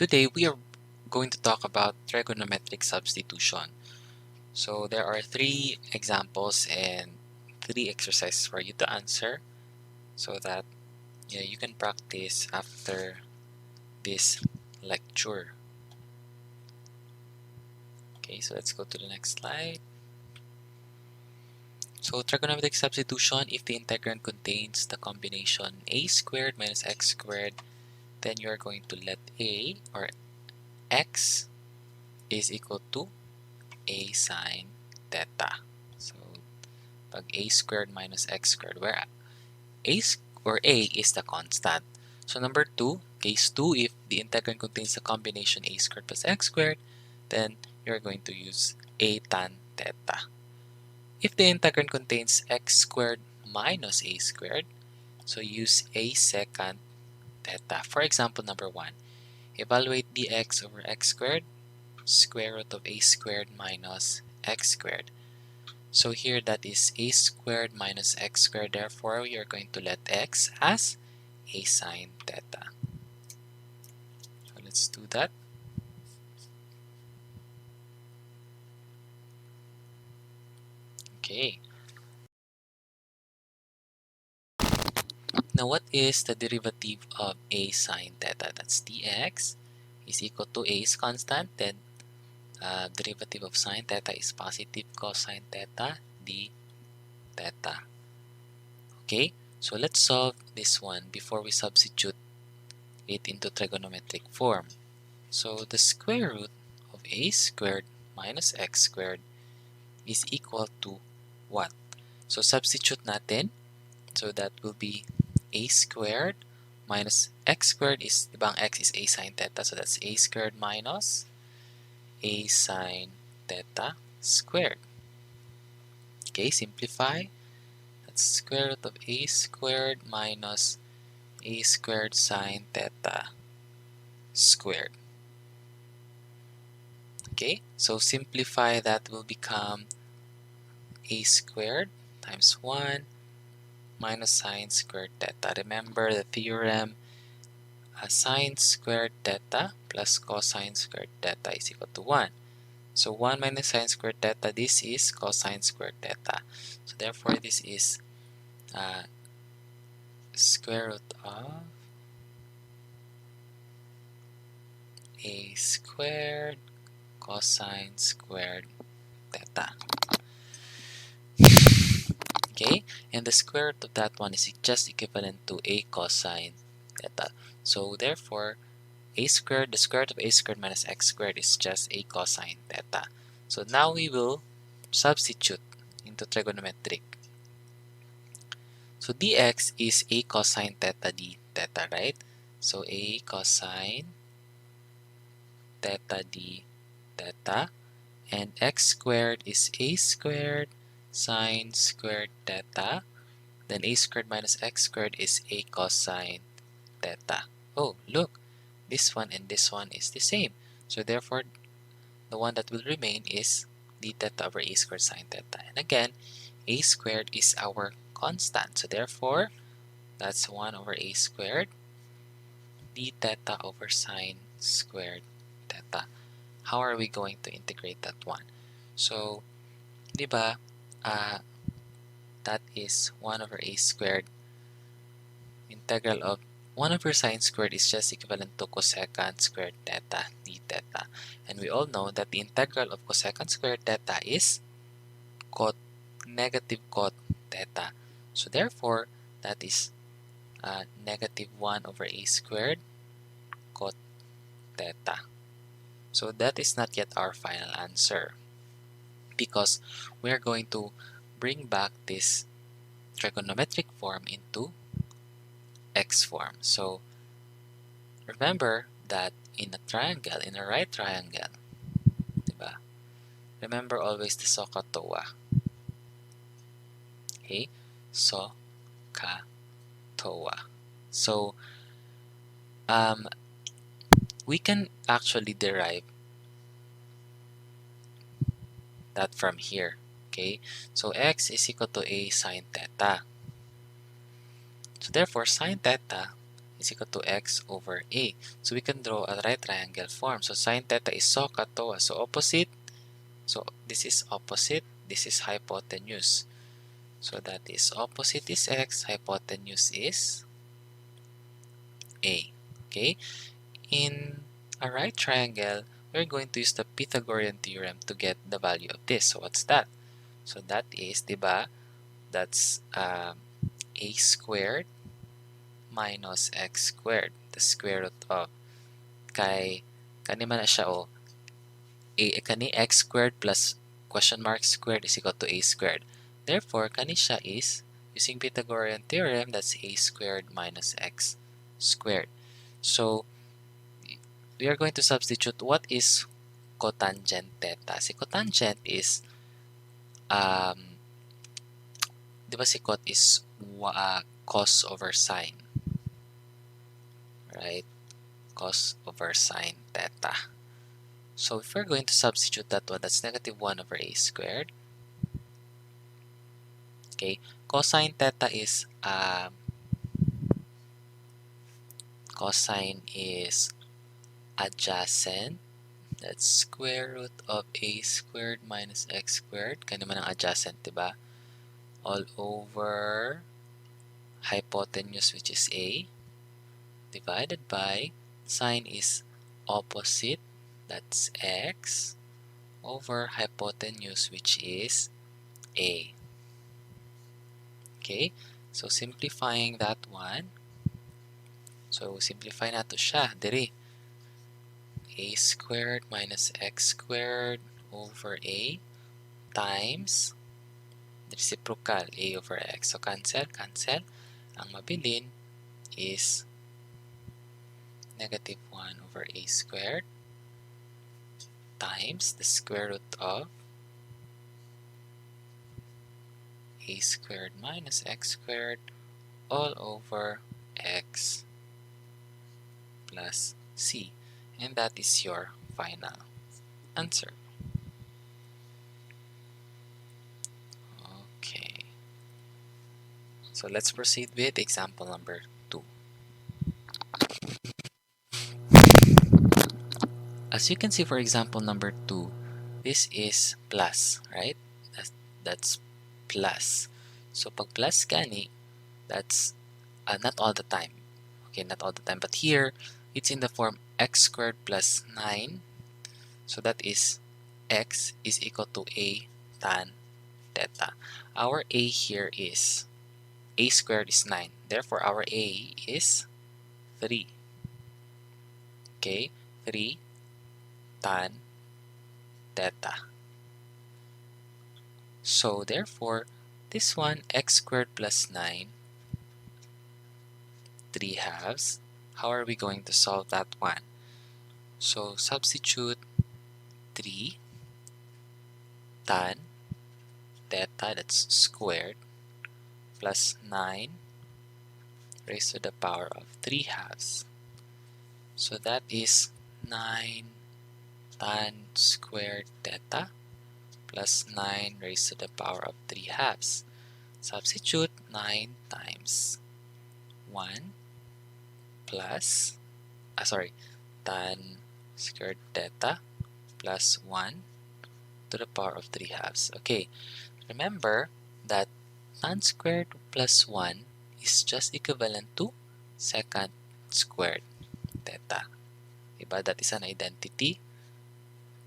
Today we are going to talk about trigonometric substitution. So there are 3 examples and 3 exercises for you to answer so that you can practice after this lecture. Okay, so let's go to the next slide. So trigonometric substitution, if the integrand contains the combination a squared minus x squared, then you're going to let a or x is equal to a sine theta. So pag a squared minus x squared, where a is the constant. So number 2, case 2, if the integrand contains the combination a squared plus x squared, then you're going to use a tan theta. If the integrand contains x squared minus a squared, so use a secant theta. For example, number 1, evaluate dx over x squared, square root of a squared minus x squared. So here that is a squared minus x squared, therefore we are going to let x as a sine theta. So let's do that. Okay. Now what is the derivative of a sine theta? That's dx is equal to a is constant, then derivative of sine theta is positive cosine theta d theta. Okay, so let's solve this one before we substitute it into trigonometric form. So the square root of a squared minus x squared is equal to what? So substitute natin. So that will be a squared minus x squared is, diba ang x is a sine theta, so that's a squared minus a sine theta squared. Okay, simplify. That's square root of a squared minus a squared sine theta squared. Okay, so simplify, that will become a squared times 1 minus sine squared theta. Remember the theorem, sine squared theta plus cosine squared theta is equal to 1. So 1 minus sine squared theta, this is cosine squared theta. So therefore this is square root of a squared cosine squared theta. Okay, and the square root of that one is just equivalent to a cosine theta. So therefore, a squared, the square root of a squared minus x squared is just a cosine theta. So now we will substitute into trigonometric. So dx is a cosine theta d theta, right? So a cosine theta d theta, and x squared is a squared sine squared theta, then a squared minus x squared is a cosine theta. Oh, look, this one and this one is the same. So therefore, the one that will remain is d theta over a squared sine theta. And again, a squared is our constant. So therefore, that's 1 over a squared d theta over sine squared theta. How are we going to integrate that one? So, di ba, that is 1 over a squared. Integral of 1 over sine squared is just equivalent to cosecant squared theta d theta. And we all know that the integral of cosecant squared theta is negative cot theta. So therefore, that is negative 1 over a squared cot theta. So that is not yet our final answer, because we are going to bring back this trigonometric form into x form. So remember that in a triangle, in a right triangle, diba? Remember always the SOHCAHTOA. Okay? SOHCAHTOA. So we can actually derive that from here. Okay? So x is equal to a sine theta. So therefore, sine theta is equal to x over a. So we can draw a right triangle form. So sine theta is SOHCAHTOA. So opposite. So this is opposite. This is hypotenuse. So that is opposite is x, hypotenuse is a. Okay. In a right triangle, we're going to use the Pythagorean theorem to get the value of this. So what's that? So that is, diba, that's a squared minus x squared, the square root of kay kani man na siya o kani x squared plus question mark squared is equal to a squared. Therefore, kani siya is, using Pythagorean theorem, that's a squared minus x squared. So we are going to substitute what is cotangent theta. Si cotangent is di ba si cot is cos over sine, right? Cos over sine theta. So if we're going to substitute that one, that's negative 1 over a squared. Okay, cosine theta is cosine is adjacent. That's square root of a squared minus x squared. Kaya naman ang adjacent, diba? All over hypotenuse, which is a, divided by sine is opposite, that's x, over hypotenuse, which is a. Okay, so simplifying that one, so simplify na to siya, diri. A squared minus x squared over a times reciprocal a over x. So cancel, cancel. Ang mabilin is negative 1 over a squared times the square root of a squared minus x squared all over x plus c. And that is your final answer. Okay. So let's proceed with example number 2. As you can see for example number 2, this is plus, right? That's plus. So pag plus gani, that's not all the time. Okay, not all the time. But here, it's in the form x squared plus 9. So that is x is equal to a tan theta. Our a here is, a squared is 9. Therefore, our a is 3. Okay, 3 tan theta. So therefore, this one, x squared plus 9, 3 halves. How are we going to solve that one? So substitute 3 tan theta, that's squared, plus 9 raised to the power of 3 halves. So that is 9 tan squared theta plus 9 raised to the power of 3 halves. Substitute 9 times 1 plus, tan squared theta plus 1 to the power of 3 halves. Okay, remember that tan squared plus 1 is just equivalent to secant squared theta. Diba? That is an identity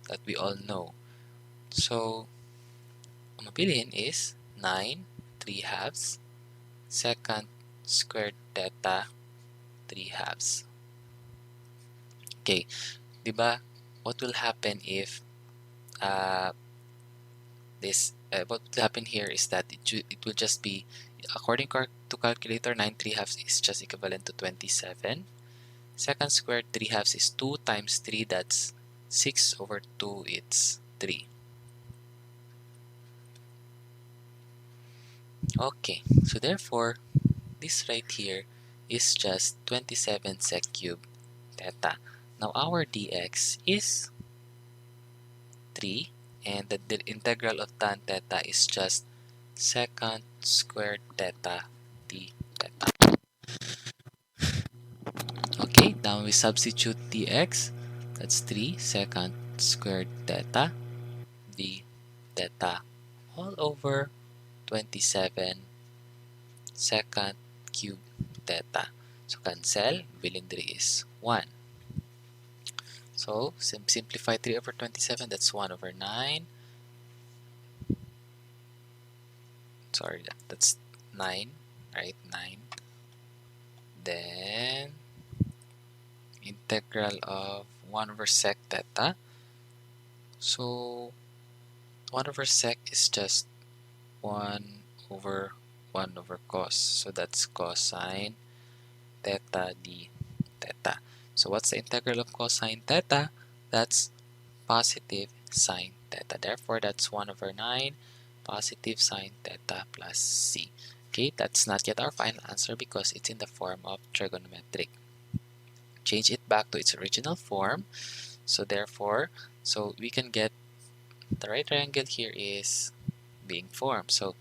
that we all know. So, ang mapiliin is 9, 3 halves, secant squared theta, 3 halves. Okay, diba? What will happen if what will happen here is that it will just be, according to calculator, 9 3 halves is just equivalent to 27. Secant squared 3 halves is 2 times 3, that's 6 over 2, it's 3. Okay, so therefore, this right here is just 27 sec cubed theta. Now our dx is 3, and the integral of tan theta is just secant squared theta d theta. Okay, now we substitute dx. That's 3 secant squared theta d theta all over 27 secant cube theta. So cancel, bilin diri is 1. So simplify 3 over 27, that's 1 over 9. Sorry, that's 9, right? 9. Then integral of 1 over sec theta. So 1 over sec is just 1 over 1 over cos. So that's cosine theta d theta. So what's the integral of cosine theta? That's positive sine theta. Therefore, that's 1 over 9 positive sine theta plus c. Okay, that's not yet our final answer because it's in the form of trigonometric. Change it back to its original form. So therefore, so we can get the right triangle here is being formed. So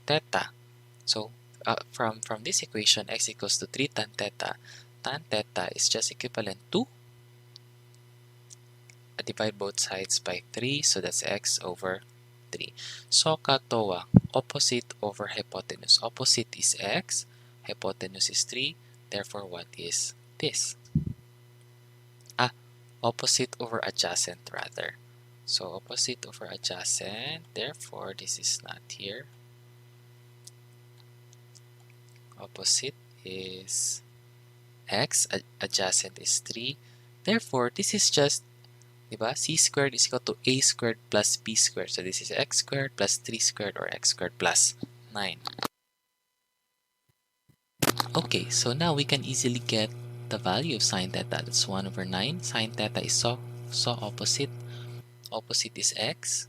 theta. So from this equation, x equals to 3 tan theta. Tan theta is just equivalent to, divide both sides by 3, so that's x over 3. So katoa, opposite over hypotenuse. Opposite is x, hypotenuse is 3, therefore what is this? Opposite over adjacent rather. So opposite over adjacent, therefore this is not here. Opposite is x, adjacent is 3. Therefore, this is just, diba? C squared is equal to a squared plus b squared. So this is x squared plus 3 squared or x squared plus 9. Okay, so now we can easily get the value of sine theta. That's 1 over 9. Sine theta is so opposite. Opposite is x.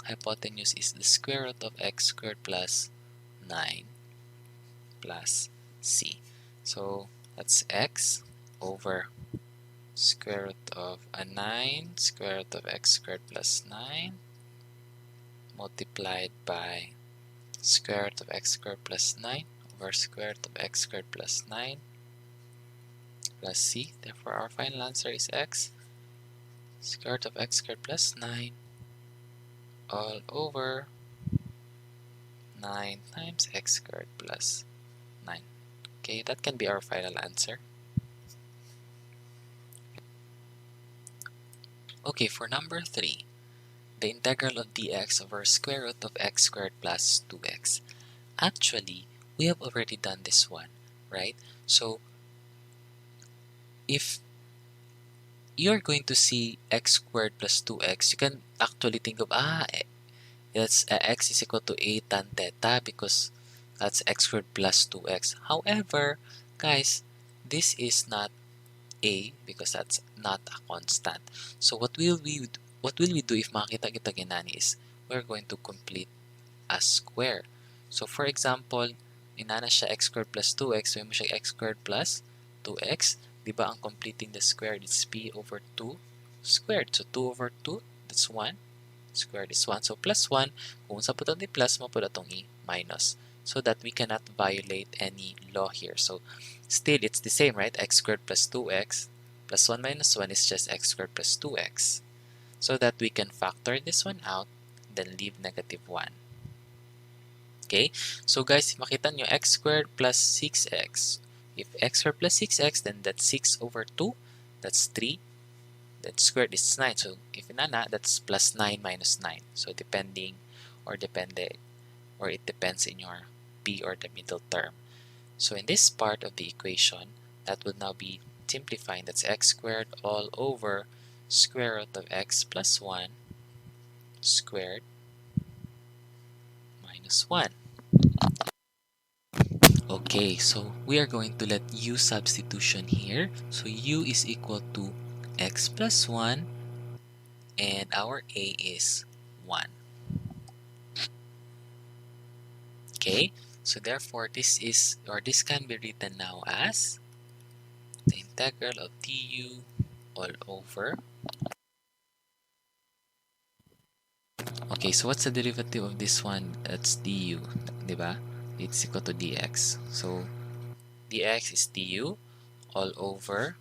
Hypotenuse is the square root of x squared plus 9 plus c. So that's x over square root of a 9 square root of x squared plus 9 multiplied by square root of x squared plus 9 over square root of x squared plus 9 plus c. Therefore, our final answer is x square root of x squared plus 9 all over 9 times x squared plus 9. Okay, that can be our final answer. Okay, for number 3, the integral of dx over square root of x squared plus 2x. Actually, we have already done this one, right? So, if you're going to see x squared plus 2x, you can actually think of, that's x is equal to a tan theta because that's x squared plus 2x. However, guys, this is not a because that's not a constant. So what will we do if makita kita ginani is we're going to complete a square. So for example, inana siya x squared plus 2x, so mo siya x squared plus 2x. Diba ang completing the square is p over 2 squared. So 2 over 2, that's 1. Squared is 1. So plus 1, kung sa po itong plus mo po itong i-minus. So that we cannot violate any law here. So still, it's the same, right? X squared plus 2x plus 1 minus 1 is just x squared plus 2x. So that we can factor this one out, then leave negative 1. Okay? So guys, makita nyo, x squared plus 6x. If x squared plus 6x, then that's 6 over 2. That's 3. That squared is 9. So if inana, that's plus 9 minus 9. So depending or depende, or it depends in your p or the middle term. So in this part of the equation, that would now be simplifying. That's x squared all over square root of x plus 1 squared minus 1. Okay, so we are going to let u substitution here. So u is equal to x plus 1 and our a is 1. Okay, so therefore this is, or this can be written now as the integral of du all over. Okay, so what's the derivative of this one? That's du, diba? It's equal to dx. So dx is du all over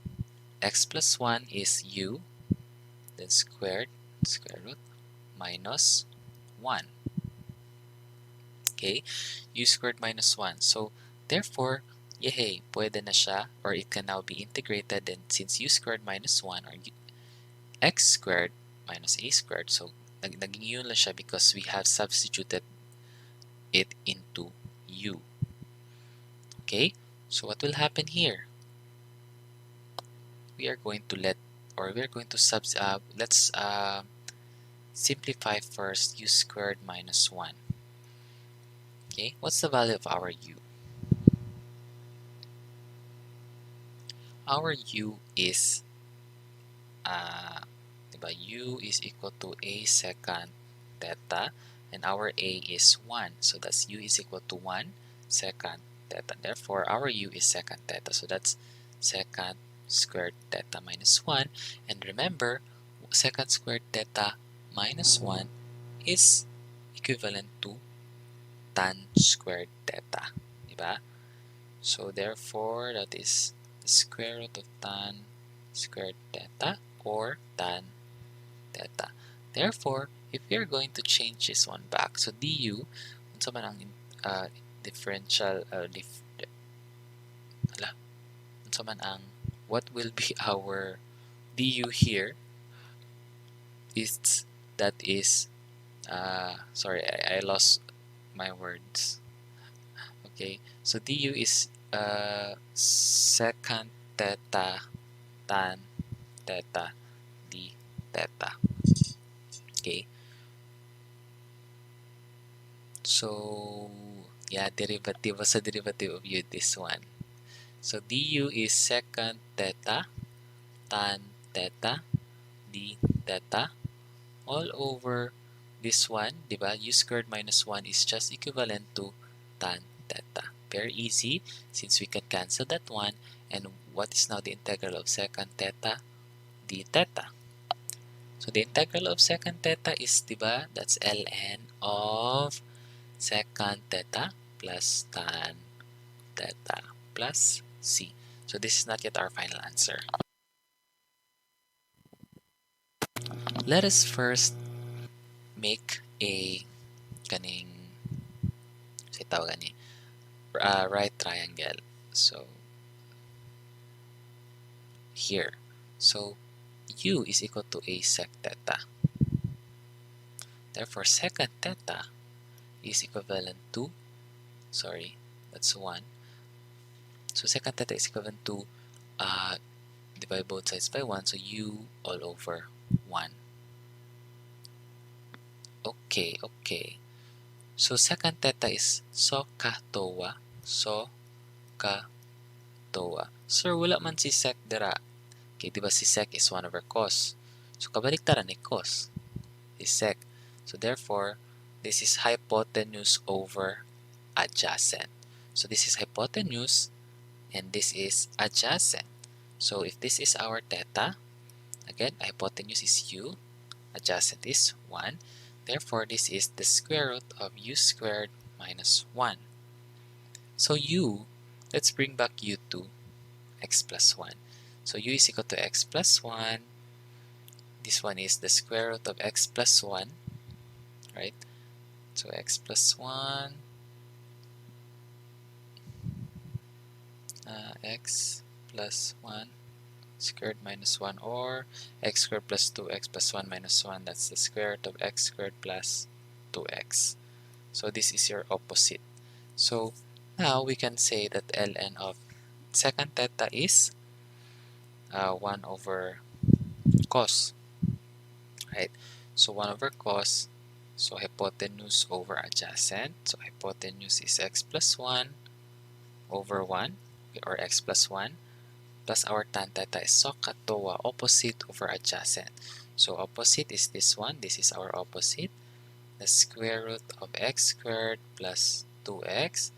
x plus 1 is u, then square root, minus 1. Okay, u squared minus 1. So, therefore, yehey, pwede na siya, or it can now be integrated, and since u squared minus 1, or x squared minus a squared, so naging yun lang siya because we have substituted it into u. Okay, so what will happen here? We are going to let's simplify first u squared minus 1. Okay, what's the value of our u? Our u is diba, u is equal to a secant theta, and our a is 1. So that's u is equal to 1 secant theta. Therefore, our u is secant theta. So that's secant squared theta minus 1. And remember, secant squared theta minus 1 is equivalent to tan squared theta. Diba? So therefore, that is the square root of tan squared theta, or tan theta. Therefore, if we are going to change this one back, so du, unsa man ang differential, unsa man ang, what will be our du here is, that is, sorry, I lost my words. Okay, so du is secant theta tan theta d theta. Okay, so yeah, derivative was a derivative of u, this one. So du is secant theta tan theta d theta all over this one, diba? U squared minus 1 is just equivalent to tan theta. Very easy since we can cancel that one. And what is now the integral of secant theta? D theta. So the integral of secant theta is, diba, that's ln of secant theta plus tan theta plus c. So this is not yet our final answer. Let us first make a kaning say tawag ni right triangle. So here, so u is equal to a sec theta. Therefore, secant theta is equivalent to, sorry, that's 1. So secant theta is equivalent to divide both sides by 1, so u all over 1. Okay, okay. So secant theta is SOHCAHTOA. SOHCAHTOA. Sir, wala man si sec dira. Okay, diba si sec is 1 over cos. So kabaliktaran ni cos is sec. So therefore, this is hypotenuse over adjacent. So this is hypotenuse and this is adjacent. So if this is our theta, again, hypotenuse is u, adjacent is 1. Therefore, this is the square root of u squared minus 1. So u, let's bring back u to x plus 1. So u is equal to x plus 1. This one is the square root of x plus 1, right? So x plus 1, x plus 1 squared minus 1, or x squared plus 2x plus 1 minus 1. That's the square root of x squared plus 2x. So this is your opposite. So now we can say that ln of secant theta is 1 over cos, right? So 1 over cos, so hypotenuse over adjacent. So hypotenuse is x plus 1 over 1, or x plus 1, plus our tan theta is SOHCAHTOA, opposite over adjacent. So opposite is this one. This is our opposite. The square root of x squared plus 2x.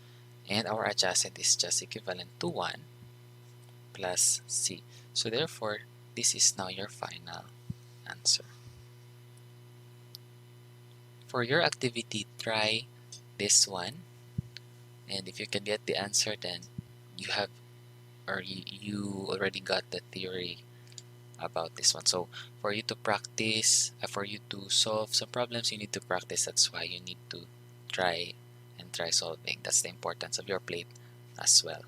And our adjacent is just equivalent to 1 plus c. So therefore, this is now your final answer. For your activity, try this one. And if you can get the answer, then you have or you already got the theory about this one. So for you to practice, for you to solve some problems, you need to practice. That's why you need to try and try solving. That's the importance of your plate as well.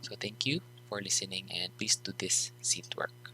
So thank you for listening, and please do this seat work.